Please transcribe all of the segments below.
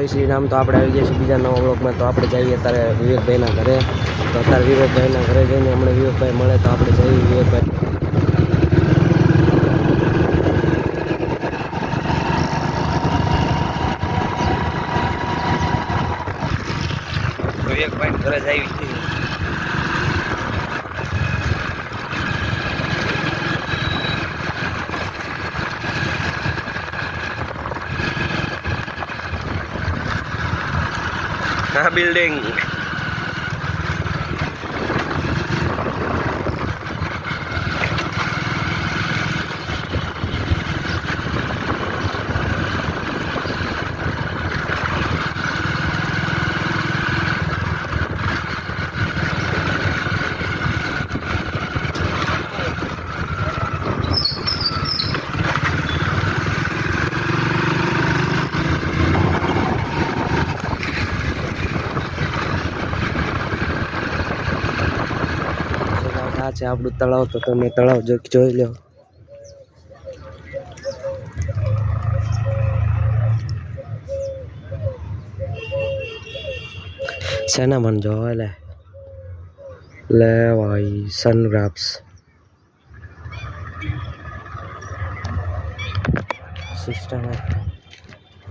જય શ્રી રામ. તો આપણે આવી ગયા છીએ બીજા નવા બ્લોગમાં. તો આપણે જઈએ અત્યારે વિવેકભાઈના ઘરે. તો અત્યારે વિવેકભાઈના ઘરે જઈને હમણાં વિવેકભાઈ મળે તો આપણે જઈએ વિવેકભાઈ. વિવેકભાઈ ઘરે જઈ આ બિલ્ડિંગ આ છે આપણું તળાવ. તો તમે તળાવ જોઈ લો. શેના મન જો લે ભાઈ સનગ્રાફ્સ સિસ્ટમ.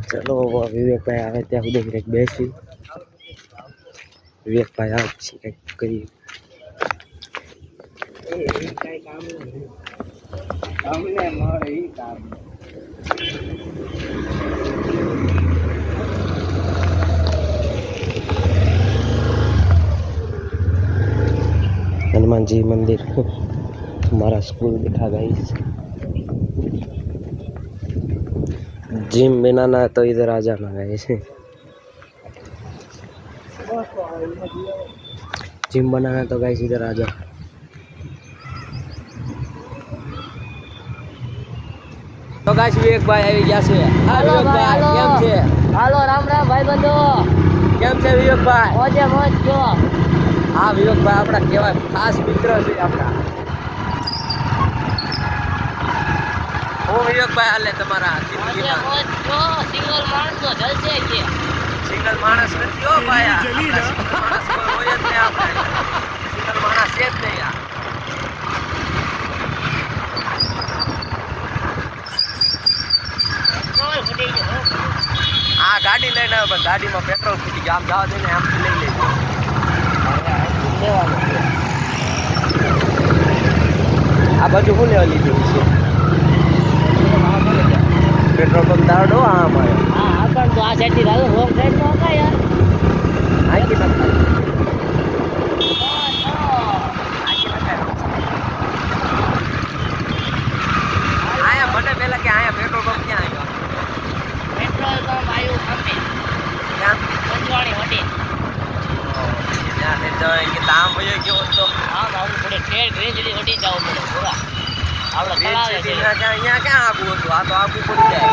ચલો વિવેકભાઈ આવે ત્યાં સુધી કંઈક બેસી. વિવેકભાઈ આવે પછી કંઈક કરીએ. हनुमान जी मंदिर हमारा स्कूल दिखा गाइस. जिम बनाना है तो इधर आ जाना गाइस. जिम बनाना है तो गाइस इधर आ जाओ. तो गाइस विवेकभाई આવી ગયા છે. હા વિવેકભાઈ કેમ છે? હાલો રામ રામ ભાઈ બંધો. કેમ છે વિવેકભાઈ? મોજે મોજ છો. હા વિવેકભાઈ આપણા કેવા ખાસ મિત્ર છે આપણા. હું વિવેકભાઈ હાલે તમારા જિંદગીમાં? મોજ છો. સિંગલ માણસ તો જલસે છે. સિંગલ માણસ નથી હો ભાઈ. સિંગલ માણસ કોઈ હોય જ નહીં આપણે. સિંગલ માણસ છે જ નહીં આ. આ ગાડી લઈને આવે પણ ગાડીમાં પેટ્રોલ ફૂટી ગયું. આમ જવા દે ને આમથી લઈ લેજો. આ બાજુ શું લેવા લીધું છે? પેટ્રોલ પંપ દાડો આમ આવ્યો. હા પણ તો આ સાઈડથી ગાલો રોંગ સાઈડ તો હતા યાર. આખી નથી. આયા મને પેલા કે આયા પેટ્રોલ પંપ ક્યાં આવ્યો? પેટ્રોલ પંપ આવ્યું સામે. ક્યાં? પંચવાણી હોટી. ત્યાં ને જવાય કે આમ વયો ગયો તો આમ આવવું પડે. ઠેર ગ્રીન સિટી હોટી જવું પડે પૂરા. આપણે ગ્રીન તળાવે છે. સિટીના ક્યાં અહીંયા ક્યાં આગું હતું? આ તો આગું પડી જાય.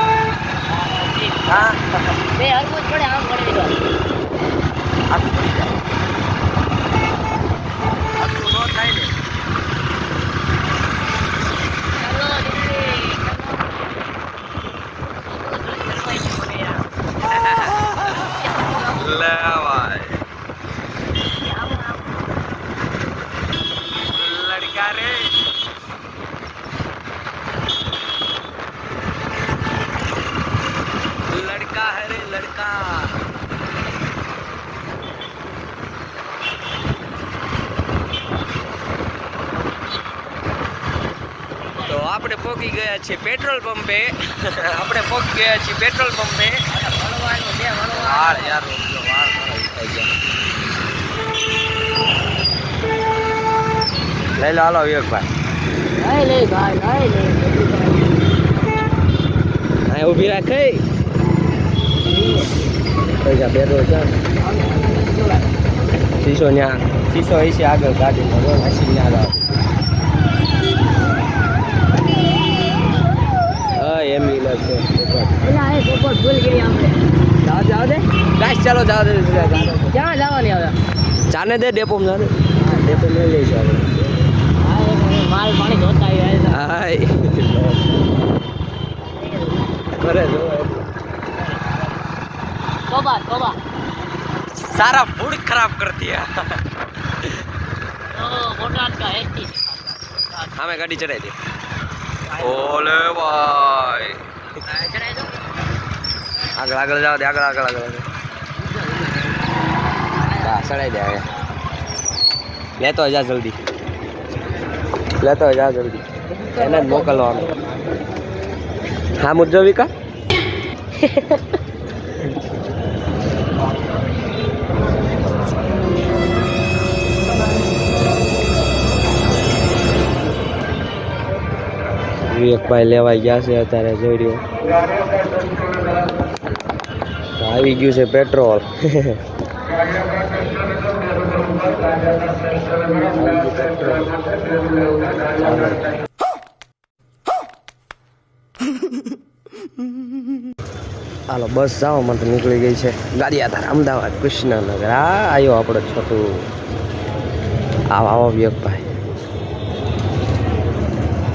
હા બે હરકું જ પડે આમ કરી દીધો. આગું પડી જાય. આગું ન થાય ને. ચાલો દીકરી લે ભાઈ લડકા રે. लड़का है रे लड़का. તો આપણે પહોંચી ગયા છીએ પેટ્રોલ પંપે. આપણે પહોંચી ગયા છીએ પેટ્રોલ પંપે. વાળ યાર વાળ થઈ ગયા. લઈ લો હાલો વિવેકભાઈ. લઈ લે ભાઈ લઈ લે. અહીં ઊભી રાખી પૈસા બેરો છે. શીશો ત્યાં શીશો હોય છે આગળ ગાડીમાં. હસી ત્યાં લાવ. હા એમ ઇલાજ છે. પેલા એ પોપટ ભૂલ ગઈ આપણે. જાવ દે ગાઈસ. ચાલો જાવ દે. ક્યાં જવાની હવે? જાને દે ડેપો જાને. હા ડેપો લઈ લઈશું આપણે. હા માલ પાણી ધોતા આવ્યા. હાય કરે જો तोबा तोबा सारा मूड खराब कर दिया। तो बोटाद का एसटी हमें गाड़ी चढ़ाई दी। ओले भाई चढ़ाई दो આગળ આગળ જાવ દે આગળ આગળ આગળ હા ચડાઈ દે હવે લેતો જા જલ્દી એને જ મોકલવાનું હા મુજો વિકા વિવેકભાઈ લેવાઈ ગયા છે અત્યારે જોઈ રહ્યો આવી ગયું છે પેટ્રોલ હાલો બસ જાઓ મને તો નીકળી ગઈ છે ગારિયાધાર અમદાવાદ કૃષ્ણનગર આ આવ્યો આપણો છોટું આવો વિવેકભાઈ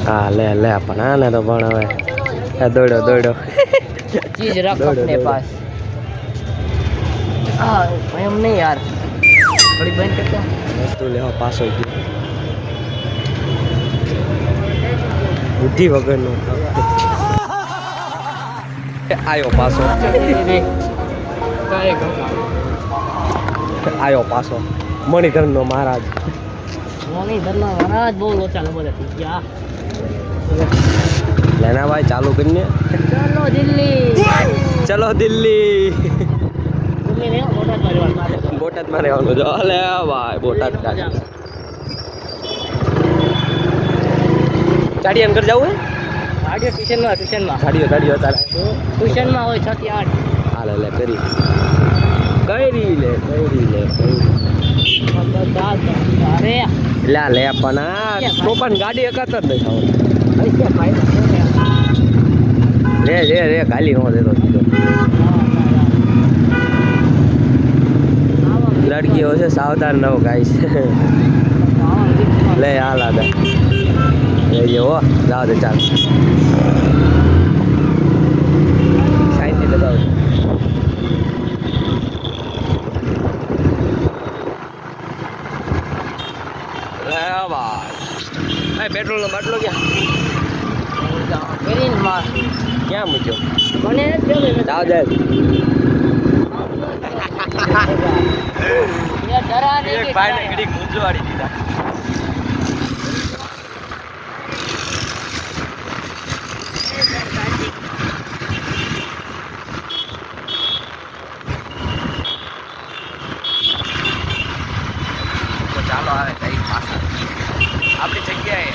હા લે પણ આને તો પણ હવે દોડ્યો चीज रख अपने पास हाँ हम नहीं यार थोड़ी बंद करते हैं વસ્તુ લેવા પાસો ગયો બુદ્ધિ વગરનો આયો પાસો મણિધરનો મહારાજ महाराज बहुत लोचा लो बोले क्या લેના ભાઈ ચાલુ કરીને चलो दिल्ली ચલો દિલ્હી दिल्ली में बोटाद परिवार બોટાદમાં રહેવાનું જો લે ભાઈ બોટાદ ચાડી અંકર જવું गाड़ी ट्यूशन में ગાડીઓ તારે ट्यूशन में हो 6 થી 8 હાલે લે કરી લે अरे લે પણ આ ટોપન ગાડી એકાત જ નહીં થાવ રે ગાલી નો દેતો સીધો લડકીઓ છે સાવધાન રહો ગાઈસ લે હાલ આદા એ હો જાવ દે ચાલ સાઈન લગાવ લે ભાઈ પેટ્રોલ નો બાટલો ક્યાં મૂક્યો મને જાવ દે ये डराने એક की ભાઈ ને ઘડી મૂંઝવાડી દીધા તો ચાલો આવે કઈ પાછા આપણી જગ્યાએ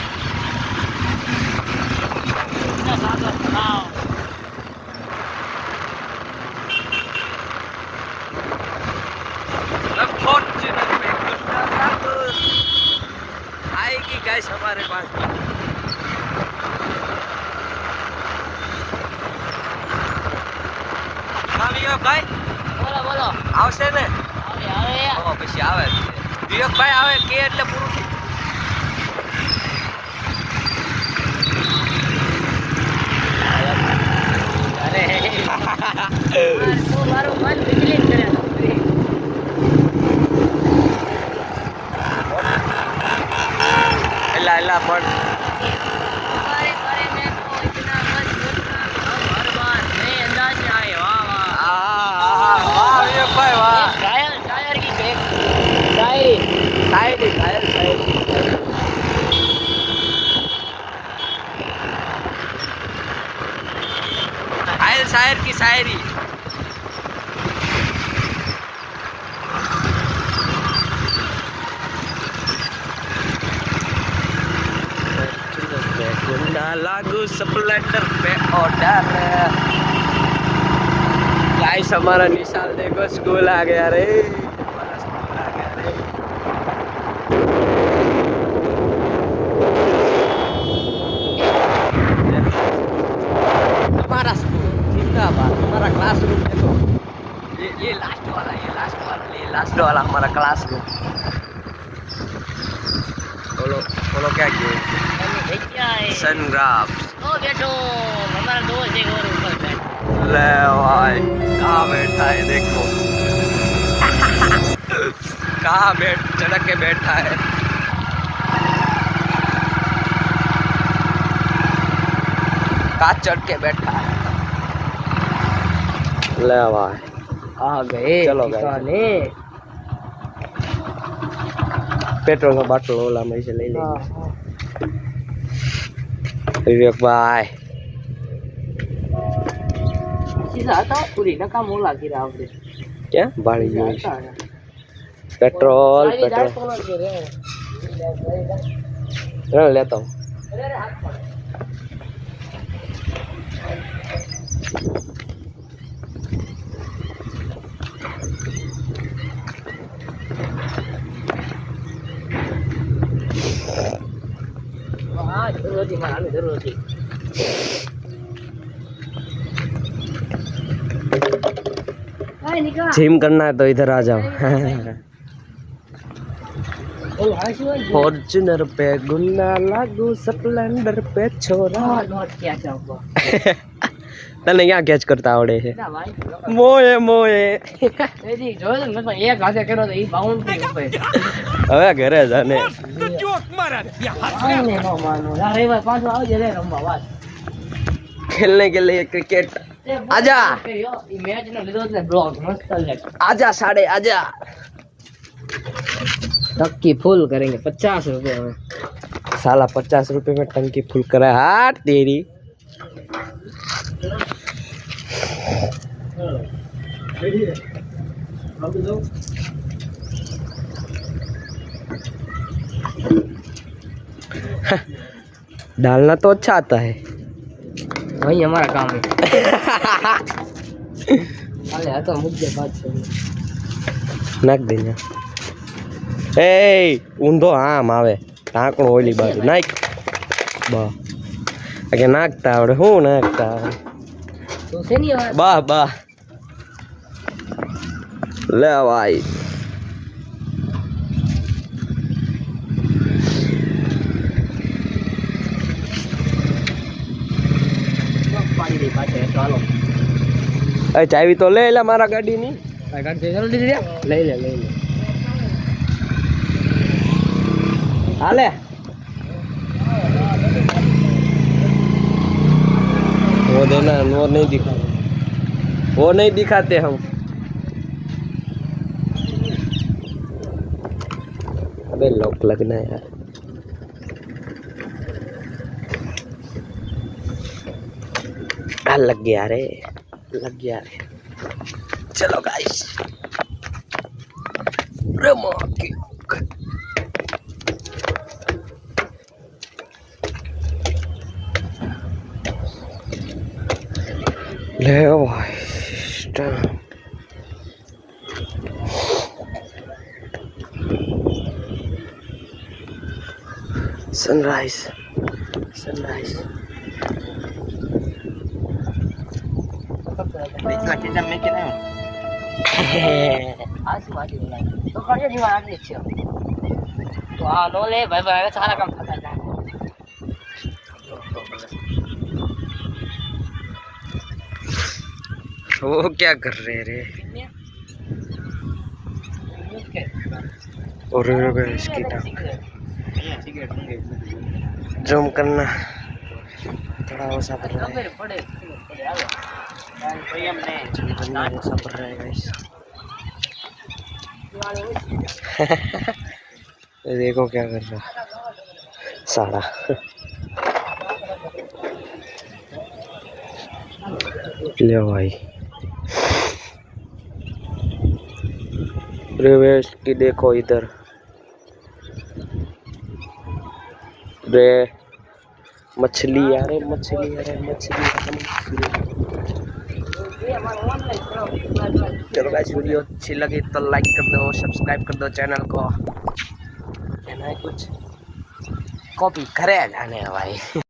आएगी गैस हमारे पास हाँ વિવેકભાઈ बोलो बोलो આવશે ને अरे પછી આવે વિવેકભાઈ આવે કે એટલે પૂરું अरे तो मारो मन बिजली करे એલા પણ हमारे बारे में तो इतना मत सोचना हम हर बार नए अंदाज में आए वाह वाह વાહ વિવેકભાઈ વાહ शायर की शायरी શાયરી शायर की शायरी ना लागू स्प्लेंडर पे ऑर्डर गाइस हमारा निशाल देखो स्कूल आ गया रे हमारा स्कूल आ गया रे हमारा स्कूल जिंदाबाद हमारा क्लासरूम देखो ये लास्ट वाला हमारा क्लासरूम बोलो क्या किए सनग्राफ्स ओ बैठो हमारा दोस्त एक और ऊपर बैठा ले भाई कहाँ बैठा है देखो कहाँ चढ़ के बैठा है कहाँ चढ़ के बैठा है ले भाई आ गए चलो गए। ठिकाने। पेट्रोल का बाटलो ओला में से ले हाँ, लेंगे हाँ। विवेक भाई सीधा आता पूरी नका मोला की राव दे क्या बाड़ी सीधा जी आता है। पेट्रोल गाड़ी पेट्रोल डाल कौन दे रहे हाँ, लेता हूँ अरे हाथ पड़ हाँ जरूर थी मारा जरूर थी जिम करना है तो इधर आ जाओ फॉर्च्यूनर पे गुंडा लागू स्प्लेंडर पे छोरा तने क्या कैच करता आवड़े है मोए मोए હવે ઘરે જાને खेलने के लिए क्रिकेट आजा आजा साढ़े आजा टक्की फुल करेंगे 50 रुपए में साला 50 रुपए में टंकी फुल करा हाथ तेरी डालना तो अच्छा आता है वही हमारा काम है अरे तो मुझे बात सुन નાખ દેને એ ઊંધો આમ આવે ઢાંકણું ઓલી બાજુ નાખ બા કે નાખતા આવડે શું નાખતા આવડે तो से नहीं है બા બા લે ભાઈ पानी दे पाछे चलो એ ચાવી તો લે લે મારા ગાડીની आ गाड़ी से जल्दी दे ले ले ले ले हाले वो देना वो नहीं दिखाते वो नहीं दिखाते हम अबे लॉक लगना है यार लग गया रे लग गया रे चलो गाइस ले भाई सनराइज सनराइज तो करजे जीवन आगे छे तो आ नो ले भाई भाई सारा काम खाता है वो क्या कर रहे रे और इसकी जूम करना थोड़ा वो सा कर रहा है वो सा कर रहा है गाइस देखो क्या कर रहा सारा ले भाई प्रवेश की देखो इधर रे मछली यार मछली यार मछली चलो गाइस वीडियो अच्छी लगी तो लाइक कर दो सब्सक्राइब कर दो चैनल को है ना कुछ कॉपी करे जाने भाई।